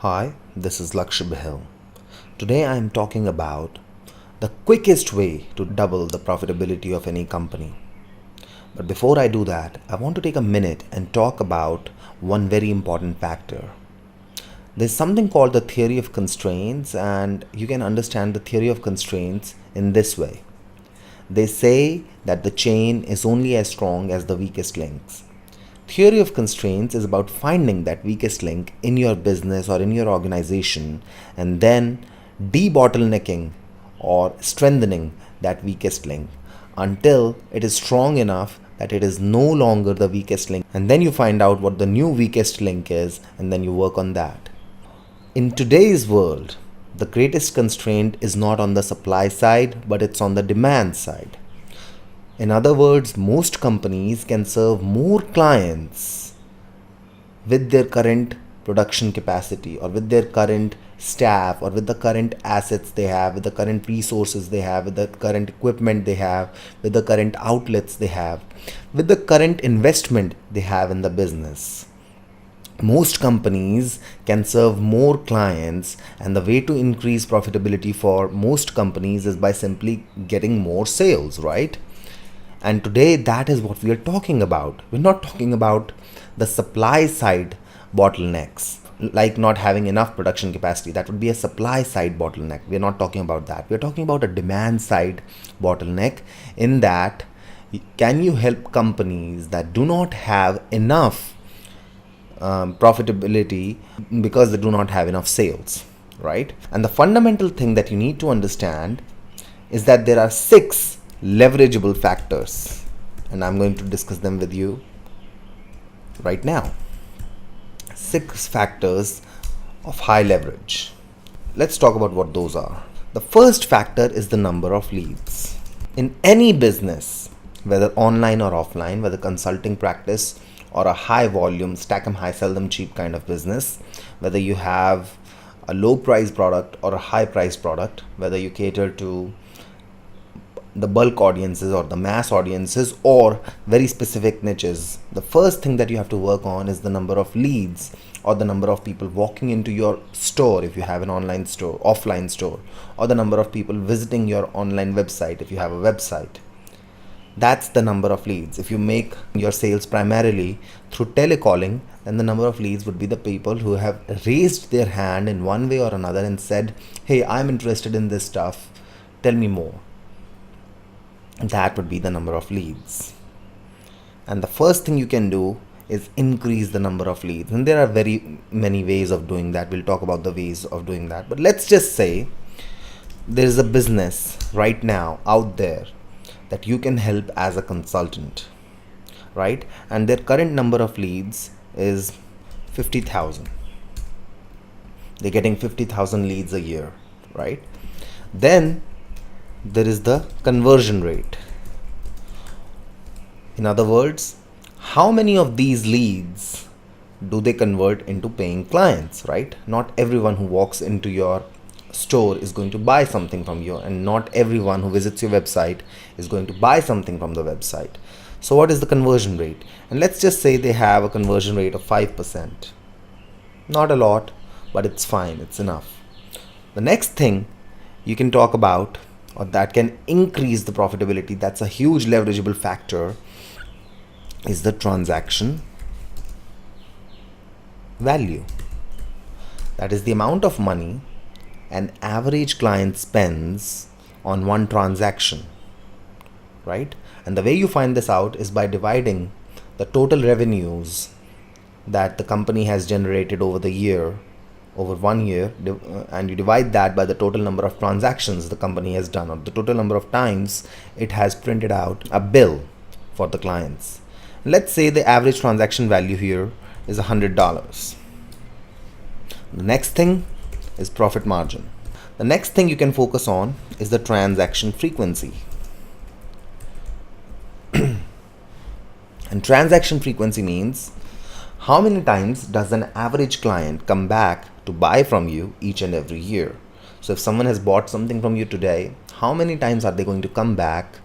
Hi, this is Lakshya Behel. Today I am talking about the quickest way to double the profitability of any company. But before I do that, I want to take a minute and talk about one very important factor. There's something called the theory of constraints, and you can understand the theory of constraints in this way. They say that the chain is only as strong as the weakest links. Theory of constraints is about finding that weakest link in your business or in your organization and then debottlenecking or strengthening that weakest link until it is strong enough that it is no longer the weakest link. And then you find out what the new weakest link is and then you work on that. In today's world, the greatest constraint is not on the supply side, but it's on the demand side. In other words, most companies can serve more clients with their current production capacity or with their current staff or with the current assets they have, with the current resources they have, with the current equipment they have, with the current outlets they have, with the current investment they have in the business. Most companies can serve more clients, and the way to increase profitability for most companies is by simply getting more sales, right? And today, that is what we are talking about. We're not talking about the supply side bottlenecks, like not having enough production capacity. That would be a supply side bottleneck. We're not talking about that. We're talking about a demand side bottleneck, in that, can you help companies that do not have enough profitability because they do not have enough sales, right? And the fundamental thing that you need to understand is that there are 6 leverageable factors, and I'm going to discuss them with you right now. 6 factors of high leverage. Let's talk about what those are. The first factor is the number of leads. In any business, whether online or offline, whether consulting practice or a high volume, stack 'em high, sell them cheap kind of business, whether you have a low price product or a high price product, whether you cater to the bulk audiences or the mass audiences or very specific niches, the first thing that you have to work on is the number of leads or the number of people walking into your store if you have an online store, offline store, or the number of people visiting your online website if you have a website. That's the number of leads. If you make your sales primarily through telecalling, then the number of leads would be the people who have raised their hand in one way or another and said, hey, I'm interested in this stuff, tell me more. That would be the number of leads. And the first thing you can do is increase the number of leads. And there are very many ways of doing that. We'll talk about the ways of doing that. But let's just say there is a business right now out there that you can help as a consultant, right? And their current number of leads is 50,000. They're getting 50,000 leads a year, right? Then there is the conversion rate. In other words, how many of these leads do they convert into paying clients, right? Not everyone who walks into your store is going to buy something from you, and not everyone who visits your website is going to buy something from the website. So what is the conversion rate? And let's just say they have a conversion rate of 5%. Not a lot, but it's fine, it's enough. The next thing you can talk about, or that can increase the profitability, that's a huge leverageable factor, is the transaction value. That is the amount of money an average client spends on one transaction, right? And the way you find this out is by dividing the total revenues that the company has generated over the year, over 1 year, and you divide that by the total number of transactions the company has done, or the total number of times it has printed out a bill for the clients. Let's say the average transaction value here is $100. The next thing is profit margin. The next thing you can focus on is the transaction frequency. And transaction frequency means how many times does an average client come back to buy from you each and every year. So if someone has bought something from you today, how many times are they going to come back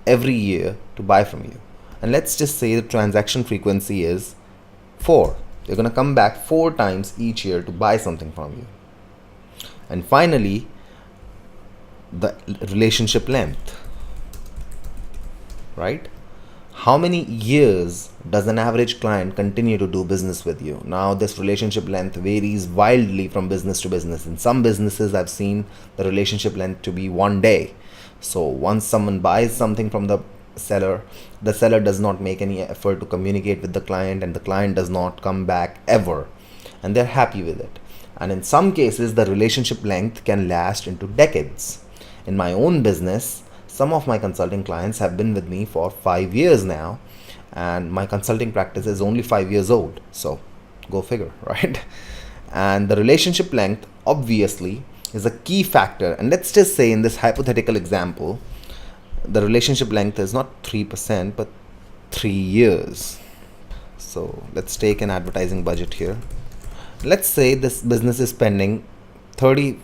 every year to buy from you? And let's just say the transaction frequency is 4. They're going to come back 4 times each year to buy something from you. And finally, the relationship length, right? How many years does an average client continue to do business with you? Now, this relationship length varies wildly from business to business. In some businesses, I've seen the relationship length to be 1 day. So once someone buys something from the seller does not make any effort to communicate with the client, and the client does not come back ever, and they're happy with it. And in some cases, the relationship length can last into decades. In my own business, some of my consulting clients have been with me for 5 years now, and my consulting practice is only 5 years old. So go figure, right? And the relationship length obviously is a key factor. And let's just say in this hypothetical example, the relationship length is not 3%, but 3 years. So let's take an advertising budget here. Let's say this business is spending 30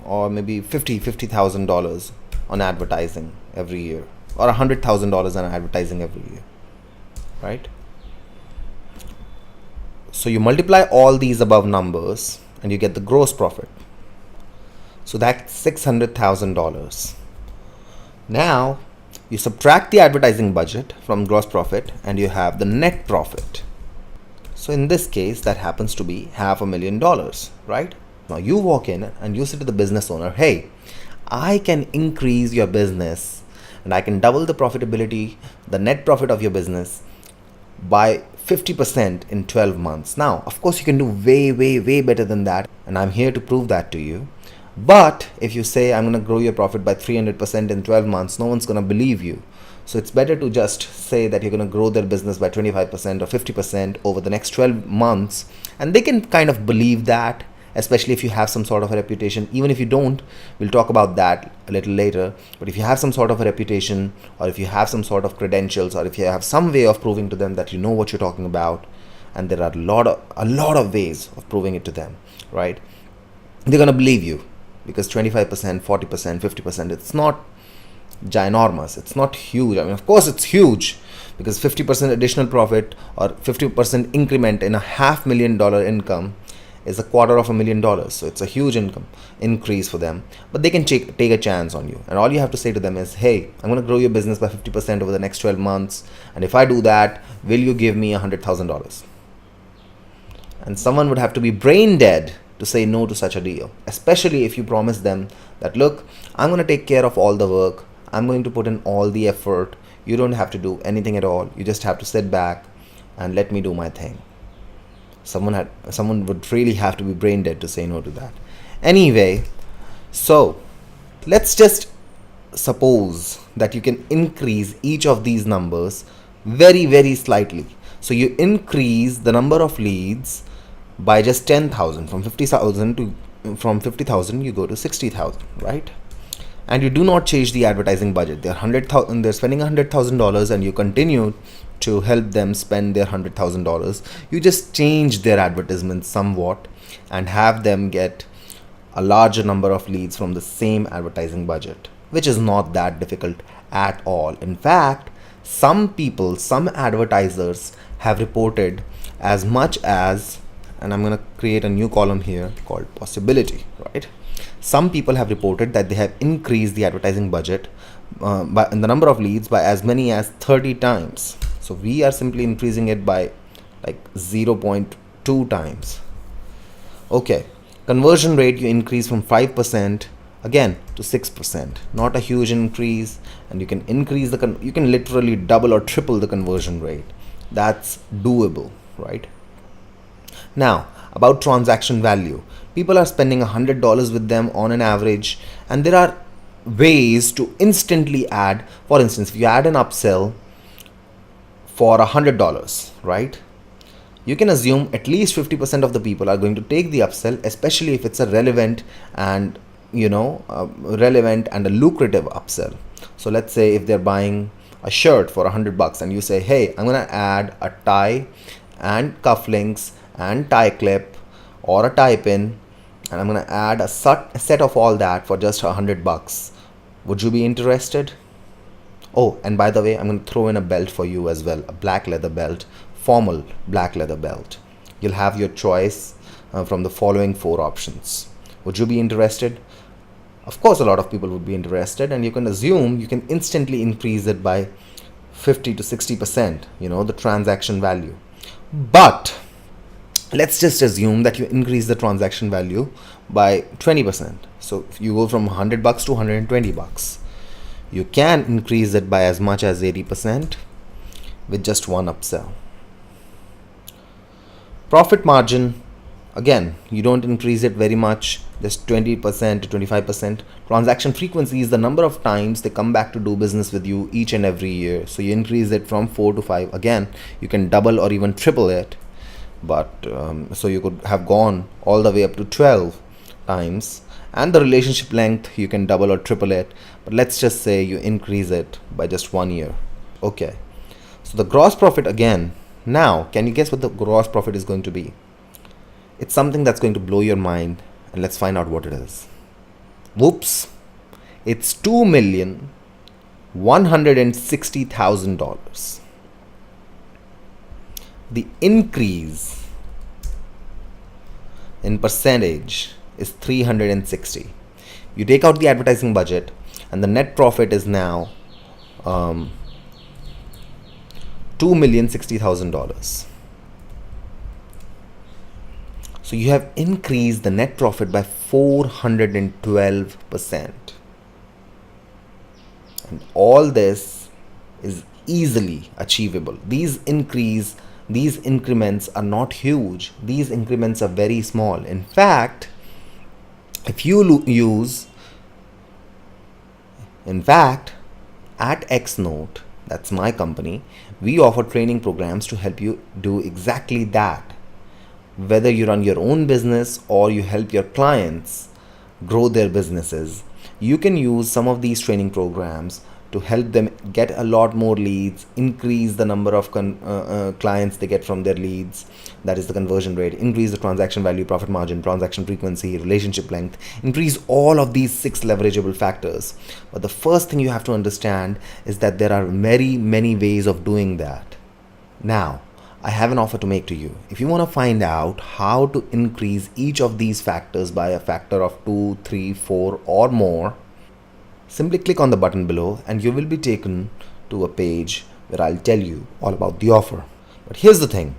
or maybe $50,000 on advertising every year, or $100,000 on advertising every year, right? So you multiply all these above numbers and you get the gross profit. So that's $600,000. Now you subtract the advertising budget from gross profit and you have the net profit. So in this case, that happens to be $500,000, right? Now you walk in and you say to the business owner, hey, I can increase your business and I can double the profitability, the net profit of your business by 50% in 12 months. Now, of course, you can do way better than that, and I'm here to prove that to you. But if you say I'm going to grow your profit by 300% in 12 months, no one's going to believe you. So it's better to just say that you're going to grow their business by 25% or 50% over the next 12 months, and they can kind of believe that, especially if you have some sort of a reputation. Even if you don't, we'll talk about that a little later. But if you have some sort of a reputation, or if you have some sort of credentials, or if you have some way of proving to them that you know what you're talking about, and there are a lot of ways of proving it to them, right? They're going to believe you, because 25%, 40%, 50%, it's not ginormous. It's not huge. I mean, of course it's huge, because 50% additional profit or 50% increment in a $500,000 income is $250,000. So it's a huge income increase for them, but they can take a chance on you. And all you have to say to them is, hey, I'm going to grow your business by 50% over the next 12 months. And if I do that, will you give me $100,000? And someone would have to be brain dead to say no to such a deal, especially if you promise them that, look, I'm going to take care of all the work. I'm going to put in all the effort. You don't have to do anything at all. You just have to sit back and let me do my thing. Someone would really have to be brain dead to say no to that. Anyway, so let's just suppose that you can increase each of these numbers very slightly. So you increase the number of leads by just 10,000, from 50,000 you go to 60,000, right? And you do not change the advertising budget. They're spending $100,000, and you continue to help them spend their $100,000. You just change their advertisements somewhat and have them get a larger number of leads from the same advertising budget, which is not that difficult at all. In fact, some advertisers have reported as much as, and I'm going to create a new column here called possibility, right? Some people have reported that they have increased the advertising budget by the number of leads by as many as 30 times. So we are simply increasing it by like 0.2 times. Okay, conversion rate you increase from 5% again to 6%. Not a huge increase, and you can increase you can literally double or triple the conversion rate. That's doable, right? Now, about transaction value. People are spending $100 with them on an average, and there are ways to instantly add. For instance, if you add an upsell for $100, right? You can assume at least 50% of the people are going to take the upsell, especially if it's a relevant and relevant and a lucrative upsell. So let's say if they're buying a shirt for $100 and you say, hey, I'm going to add a tie and cufflinks and tie clip or a tie pin, and I'm going to add a set of all that for just $100. Would you be interested? Oh, and by the way, I'm going to throw in a belt for you as well, a black leather belt, formal black leather belt. you'll have your choice from the following 4 options. Would you be interested? Of course, a lot of people would be interested, and you can assume you can instantly increase it by 50 to 60%, the transaction value. But let's just assume that you increase the transaction value by 20%. So if you go from $100 to $120, you can increase it by as much as 80% with just one upsell. Profit margin, again, you don't increase it very much, just 20% to 25%. Transaction frequency is the number of times they come back to do business with you each and every year. So you increase it from 4 to 5. Again, you can double or even triple it. But so you could have gone all the way up to 12 times. And the relationship length, you can double or triple it. But let's just say you increase it by just 1 year. Okay. So the gross profit again. Now, can you guess what the gross profit is going to be? It's something that's going to blow your mind, and let's find out what it is. Whoops. It's $2,160,000. The increase in percentage is 360. You take out the advertising budget, and the net profit is now $2,060,000. So you have increased the net profit by 412%. And all this is easily achievable. These increments are not huge. These increments are very small. In fact, if you use, at XNote, that's my company, we offer training programs to help you do exactly that. Whether you run your own business or you help your clients grow their businesses, you can use some of these training programs to help them get a lot more leads, increase the number of clients they get from their leads, that is the conversion rate, increase the transaction value, profit margin, transaction frequency, relationship length, increase all of these 6 leverageable factors. But the first thing you have to understand is that there are very many ways of doing that. Now, I have an offer to make to you. If you want to find out how to increase each of these factors by a factor of 2, 3, 4 or more, simply click on the button below and you will be taken to a page where I'll tell you all about the offer. But here's the thing.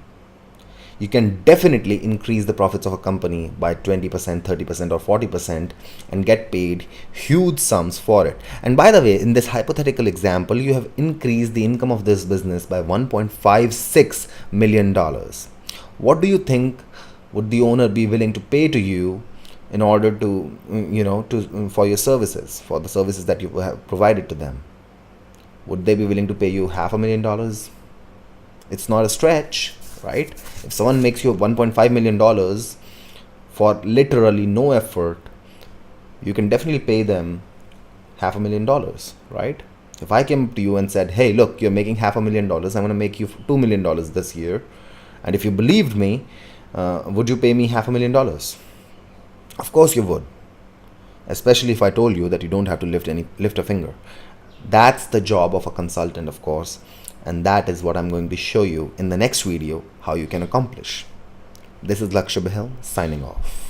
You can definitely increase the profits of a company by 20%, 30% or 40% and get paid huge sums for it. And by the way, in this hypothetical example, you have increased the income of this business by $1.56 million. What do you think would the owner be willing to pay to you in order to, for your services, for the services that you have provided to them? Would they be willing to pay you $500,000? It's not a stretch, right? If someone makes you $1.5 million for literally no effort, you can definitely pay them $500,000, right? If I came to you and said, hey, look, you're making $500,000, I'm going to make you $2 million this year, and if you believed me, would you pay me $500,000? Of course you would, especially if I told you that you don't have to lift a finger. That's the job of a consultant, of course, and that is what I'm going to show you in the next video how you can accomplish. This is Lakshay Bahal signing off.